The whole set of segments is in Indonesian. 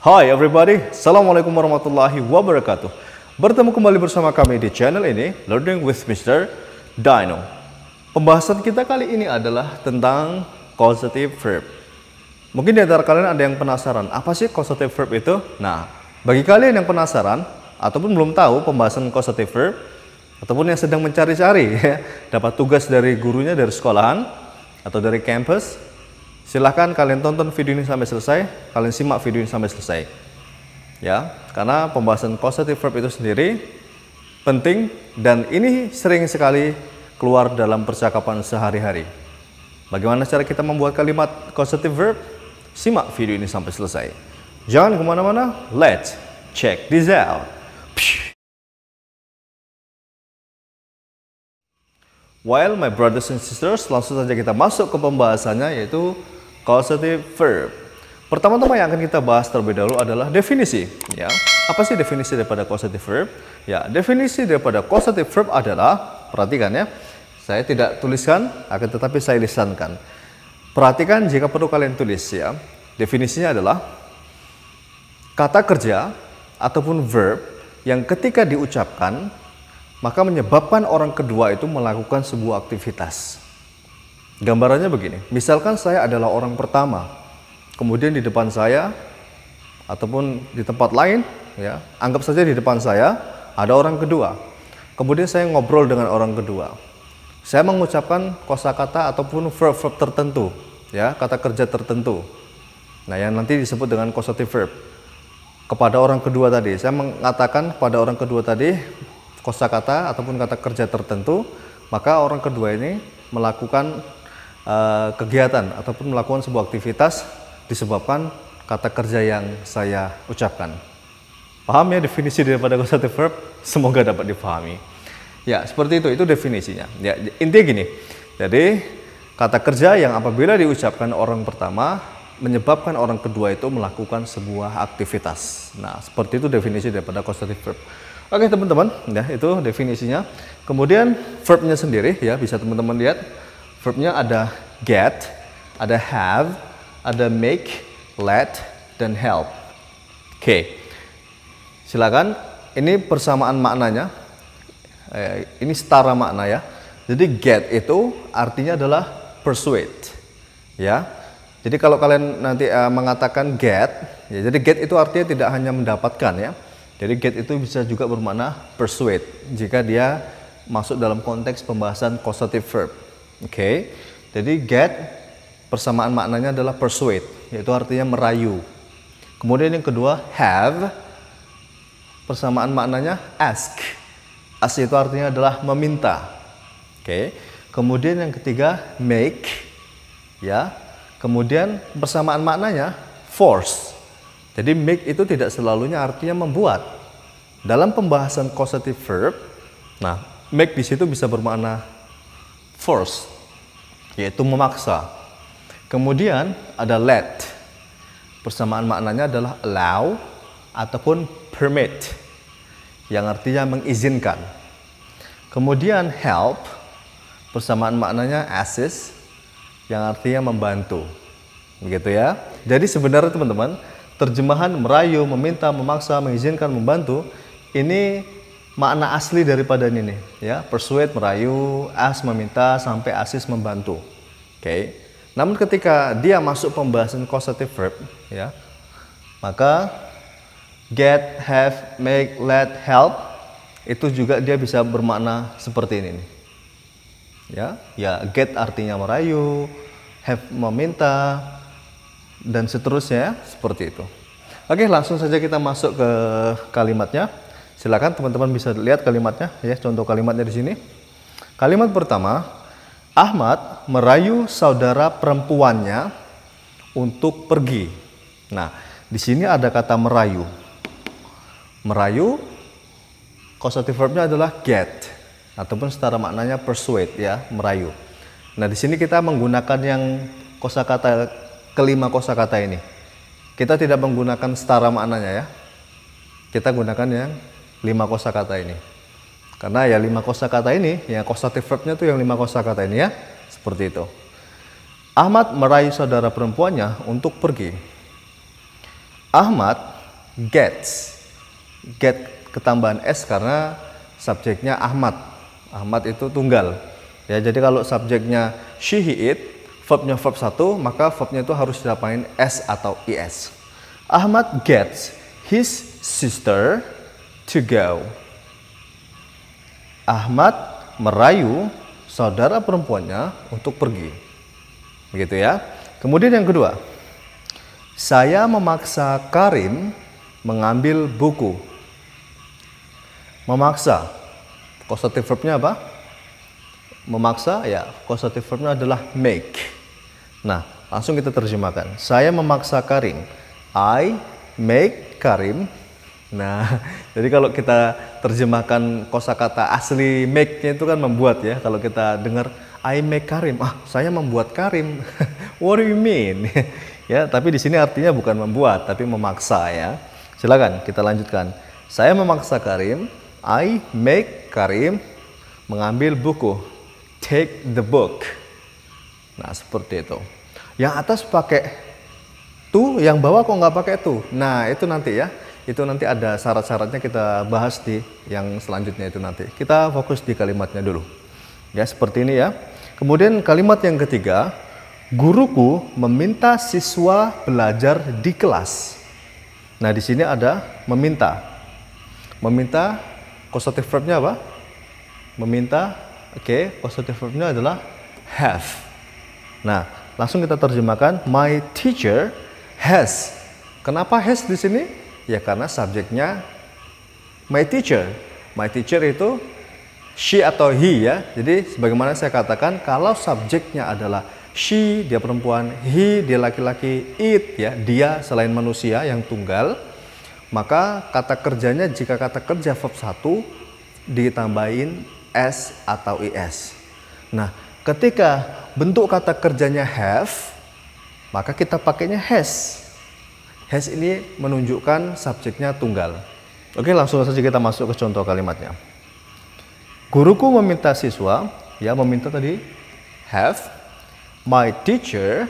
Hi everybody, Assalamualaikum warahmatullahi wabarakatuh. Bertemu kembali bersama kami di channel ini, Learning with Mr. Dino. Pembahasan kita kali ini adalah tentang causative verb. Mungkin di antara kalian ada yang penasaran, apa sih causative verb itu? Nah, bagi kalian yang penasaran, ataupun belum tahu pembahasan causative verb, ataupun yang sedang mencari-cari, dapat tugas dari gurunya, dari sekolahan, atau dari kampus, silahkan kalian tonton video ini sampai selesai, kalian simak video ini sampai selesai. Ya, karena pembahasan causative verb itu sendiri penting dan ini sering sekali keluar dalam percakapan sehari-hari. Bagaimana cara kita membuat kalimat causative verb? Simak video ini sampai selesai. Jangan kemana-mana, let's check this out. While my brothers and sisters, langsung saja kita masuk ke pembahasannya, yaitu causative verb. Pertama-tama yang akan kita bahas terlebih dahulu adalah definisi. Ya, apa sih definisi daripada causative verb? Ya, definisi daripada causative verb adalah, perhatikan ya, saya tidak tuliskan, akan tetapi saya lisankan. Perhatikan jika perlu kalian tulis ya. Definisinya adalah kata kerja ataupun verb yang ketika diucapkan maka menyebabkan orang kedua itu melakukan sebuah aktivitas. Gambarannya begini, misalkan saya adalah orang pertama, kemudian di depan saya ataupun di tempat lain, ya, anggap saja di depan saya ada orang kedua. Kemudian saya ngobrol dengan orang kedua. Saya mengucapkan kosakata ataupun verb-verb tertentu, ya, kata kerja tertentu. Nah, yang nanti disebut dengan causative verb. Kepada orang kedua tadi, saya mengatakan kepada orang kedua tadi kosakata ataupun kata kerja tertentu, maka orang kedua ini melakukan kegiatan ataupun melakukan sebuah aktivitas disebabkan kata kerja yang saya ucapkan. Paham ya definisi daripada causative verb? Semoga dapat dipahami. Ya, seperti itu definisinya. Ya, intinya gini. Jadi, kata kerja yang apabila diucapkan orang pertama menyebabkan orang kedua itu melakukan sebuah aktivitas. Nah, seperti itu definisi daripada causative verb. Oke, teman-teman, ya, itu definisinya. Kemudian verbnya sendiri ya, bisa teman-teman lihat. Verbnya ada get, ada have, ada make, let, dan help. Oke, silakan. Ini persamaan maknanya. Ini setara makna ya. Jadi get itu artinya adalah persuade. Ya. Jadi kalau kalian nanti mengatakan get, ya, jadi get itu artinya tidak hanya mendapatkan ya. Jadi get itu bisa juga bermakna persuade jika dia masuk dalam konteks pembahasan causative verb. Oke, jadi get persamaan maknanya adalah persuade, yaitu artinya merayu. Kemudian yang kedua have, persamaan maknanya ask. Ask itu artinya adalah meminta. Oke, kemudian yang ketiga make, ya. Kemudian persamaan maknanya force. Jadi make itu tidak selalunya artinya membuat. Dalam pembahasan causative verb, nah make di situ bisa bermakna force, yaitu memaksa. Kemudian ada let, persamaan maknanya adalah allow ataupun permit, yang artinya mengizinkan. Kemudian help, persamaan maknanya assist, yang artinya membantu. Begitu ya. Jadi sebenarnya teman-teman, terjemahan merayu, meminta, memaksa, mengizinkan, membantu, ini makna asli daripada ini nih, ya, persuade merayu, ask meminta, sampai assist membantu. Oke. Namun ketika dia masuk pembahasan causative verb, ya, maka get, have, make, let, help itu juga dia bisa bermakna seperti ini nih. Ya, get artinya merayu, have meminta, dan seterusnya seperti itu. Oke, langsung saja kita masuk ke kalimatnya. Silakan teman-teman bisa lihat kalimatnya ya, contoh kalimatnya di sini. Kalimat pertama, Ahmad merayu saudara perempuannya untuk pergi. Nah, di sini ada kata merayu. Merayu causative verbnya adalah get ataupun setara maknanya persuade ya, merayu. Nah, di sini kita menggunakan yang kosakata kelima kosakata ini. Kita tidak menggunakan setara maknanya ya. Kita gunakan yang 5 kosakata ini. Karena ya 5 kosakata ini, ya causative verbnya tuh yang 5 kosakata ini ya. Seperti itu. Ahmad merayu saudara perempuannya untuk pergi. Ahmad gets. Get ketambahan S karena subjeknya Ahmad. Ahmad itu tunggal. Ya, jadi kalau subjeknya she, he, it, verbnya verb 1, maka verbnya itu harus ditambahin S atau IS. Ahmad gets his sister to go. Ahmad merayu saudara perempuannya untuk pergi. Begitu ya. Kemudian yang kedua, saya memaksa Karim mengambil buku. Memaksa, causative verbnya apa? Memaksa, ya, causative verbnya adalah make. Nah, langsung kita terjemahkan. Saya memaksa Karim. I make Karim. Nah, jadi kalau kita terjemahkan kosakata asli make-nya itu kan membuat ya. Kalau kita dengar I make Karim, saya membuat Karim. What do you mean? Ya, tapi di sini artinya bukan membuat, tapi memaksa ya. Silakan kita lanjutkan. Saya memaksa Karim. I make Karim mengambil buku. Take the book. Nah, seperti itu. Yang atas pakai to, yang bawah kok nggak pakai to. Nah, itu nanti ya. Itu nanti ada syarat-syaratnya kita bahas di yang selanjutnya itu nanti. Kita fokus di kalimatnya dulu. Ya, seperti ini ya. Kemudian kalimat yang ketiga, guruku meminta siswa belajar di kelas. Nah, di sini ada meminta. Meminta, causative verbnya apa? Meminta, oke, causative verbnya adalah have. Nah, langsung kita terjemahkan, my teacher has. Kenapa has di sini? Ya karena subjeknya my teacher. My teacher itu she atau he ya. Jadi sebagaimana saya katakan, kalau subjeknya adalah she, dia perempuan, he, dia laki-laki, it, ya, dia selain manusia yang tunggal, maka kata kerjanya jika kata kerja verb 1 ditambahin S atau IS. Nah, ketika bentuk kata kerjanya have, maka kita pakainya has. Has ini menunjukkan subjeknya tunggal. Oke, langsung saja kita masuk ke contoh kalimatnya. Guruku meminta siswa, ya meminta tadi have. My teacher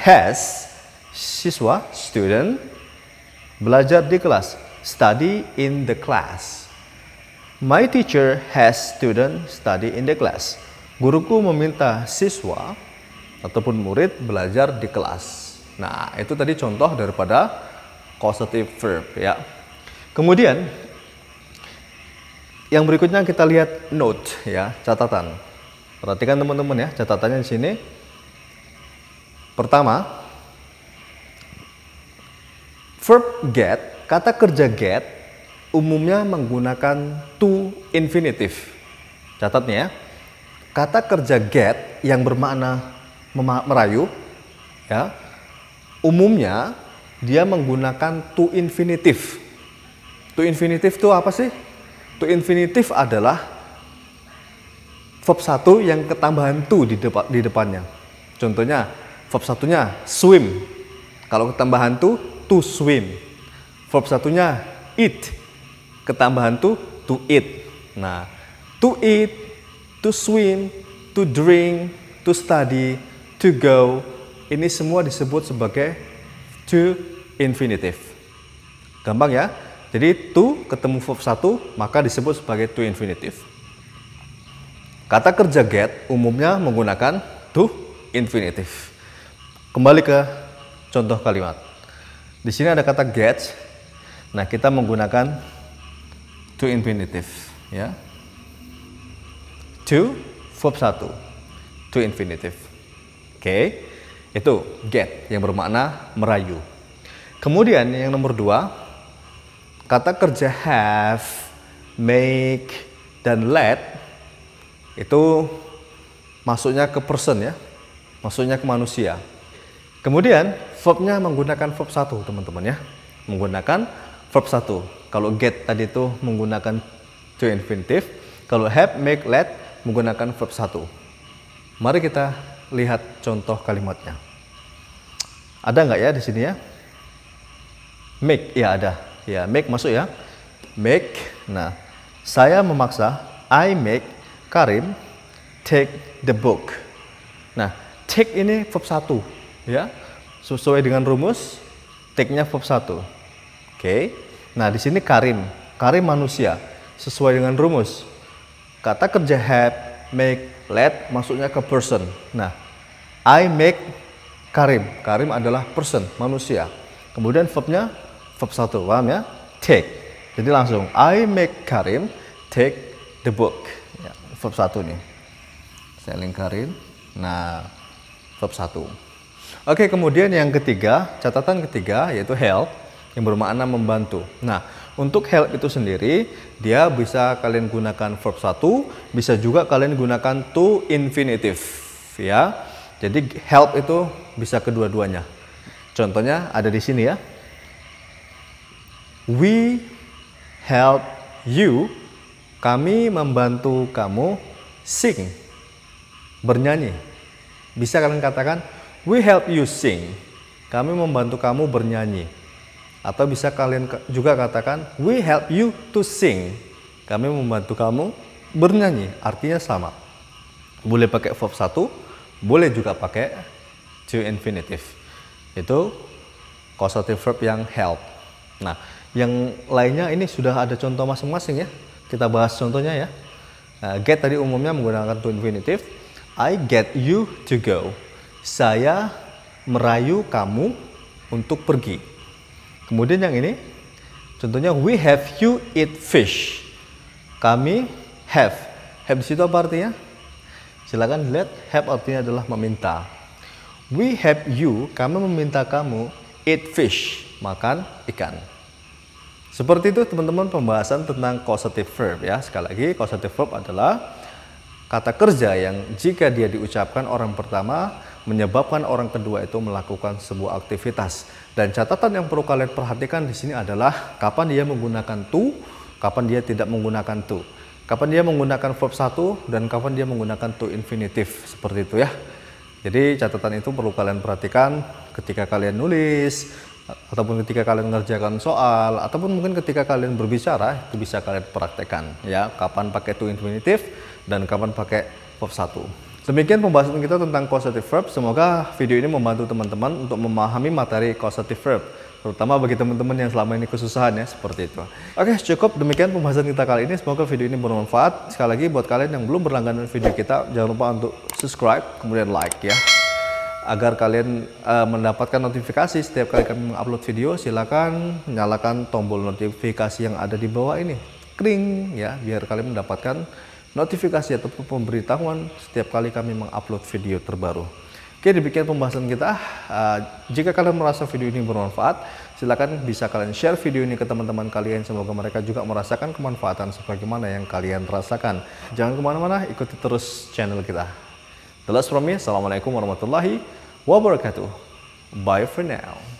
has, siswa, student, belajar di kelas, study in the class. My teacher has student study in the class. Guruku meminta siswa ataupun murid belajar di kelas. Nah, itu tadi contoh daripada causative verb ya. Kemudian yang berikutnya kita lihat note ya, catatan. Perhatikan teman-teman ya, catatannya di sini. Pertama, verb get, kata kerja get umumnya menggunakan to infinitive. Catatnya ya. Kata kerja get yang bermakna merayu ya, umumnya dia menggunakan to infinitive. To infinitive itu apa sih? To infinitive adalah verb 1 yang ketambahan to di depannya. Contohnya verb satunya swim. Kalau ketambahan to swim. Verb satunya eat. Ketambahan to eat. Nah, to eat, to swim, to drink, to study, to go, ini semua disebut sebagai to infinitive. Gampang ya? Jadi to ketemu verb 1 maka disebut sebagai to infinitive. Kata kerja get umumnya menggunakan to infinitive. Kembali ke contoh kalimat. Di sini ada kata get. Nah, kita menggunakan to infinitive ya. To verb 1. To infinitive. Oke. Itu get yang bermakna merayu. Kemudian yang nomor 2, kata kerja have, make, dan let itu masuknya ke person ya. Masuknya ke manusia. Kemudian verbnya menggunakan verb 1 teman-teman ya. Menggunakan verb 1. Kalau get tadi itu menggunakan to infinitive. Kalau have, make, let menggunakan verb 1. Mari kita lihat contoh kalimatnya. Ada nggak ya di sini ya? Make, ya ada. Ya, make masuk ya. Make. Nah, saya memaksa, I make Karim take the book. Nah, take ini verb 1 ya. Sesuai dengan rumus, take-nya verb 1. Oke. Oke. Nah, di sini Karim. Karim manusia. Sesuai dengan rumus. Kata kerja have, make, let masuknya ke person. Nah, I make Karim. Karim adalah person, manusia. Kemudian verbnya verb 1, paham ya? Take. Jadi langsung I make Karim take the book. Ya, verb 1 nih. Saya lingkarin. Nah, verb 1. Oke, kemudian yang ketiga, catatan ketiga yaitu help yang bermakna membantu. Nah, untuk help itu sendiri, dia bisa kalian gunakan verb 1, bisa juga kalian gunakan to infinitive, ya. Jadi help itu bisa kedua-duanya. Contohnya ada di sini ya. We help you, kami membantu kamu sing, bernyanyi. Bisa kalian katakan, we help you sing, kami membantu kamu bernyanyi. Atau bisa kalian juga katakan, we help you to sing, kami membantu kamu bernyanyi. Artinya sama. Boleh pakai verb 1, boleh juga pakai to infinitive. Itu causative verb yang help. Nah, yang lainnya ini sudah ada contoh masing-masing ya. Kita bahas contohnya ya. Get tadi umumnya menggunakan to infinitive. I get you to go. Saya merayu kamu untuk pergi. Kemudian yang ini, contohnya we have you eat fish. Kami have. Have di situ apa artinya? Silakan lihat. Have artinya adalah meminta. We have you, kami meminta kamu eat fish, makan ikan. Seperti itu teman-teman pembahasan tentang causative verb ya. Sekali lagi, causative verb adalah kata kerja yang jika dia diucapkan orang pertama menyebabkan orang kedua itu melakukan sebuah aktivitas. Dan catatan yang perlu kalian perhatikan di sini adalah kapan dia menggunakan to, kapan dia tidak menggunakan to. Kapan dia menggunakan verb 1 dan kapan dia menggunakan to infinitive, seperti itu ya. Jadi catatan itu perlu kalian perhatikan ketika kalian nulis, ataupun ketika kalian mengerjakan soal, ataupun mungkin ketika kalian berbicara, itu bisa kalian praktekkan ya, kapan pakai to infinitive dan kapan pakai verb 1. Demikian pembahasan kita tentang causative verb. Semoga video ini membantu teman-teman untuk memahami materi causative verb, terutama bagi teman-teman yang selama ini kesusahan ya, seperti itu. Oke, cukup demikian pembahasan kita kali ini. Semoga video ini bermanfaat. Sekali lagi buat kalian yang belum berlangganan video kita, jangan lupa untuk subscribe kemudian like ya, agar kalian mendapatkan notifikasi setiap kali kami mengupload video. Silakan nyalakan tombol notifikasi yang ada di bawah ini, kring ya, biar kalian mendapatkan notifikasi ataupun pemberitahuan setiap kali kami mengupload video terbaru. Oke, demikian pembahasan kita. Jika kalian merasa video ini bermanfaat, silakan bisa kalian share video ini ke teman-teman kalian. Semoga mereka juga merasakan kemanfaatan sebagaimana yang kalian rasakan. Jangan kemana-mana, ikuti terus channel kita. The last from me, assalamualaikum warahmatullahi wabarakatuh. Bye for now.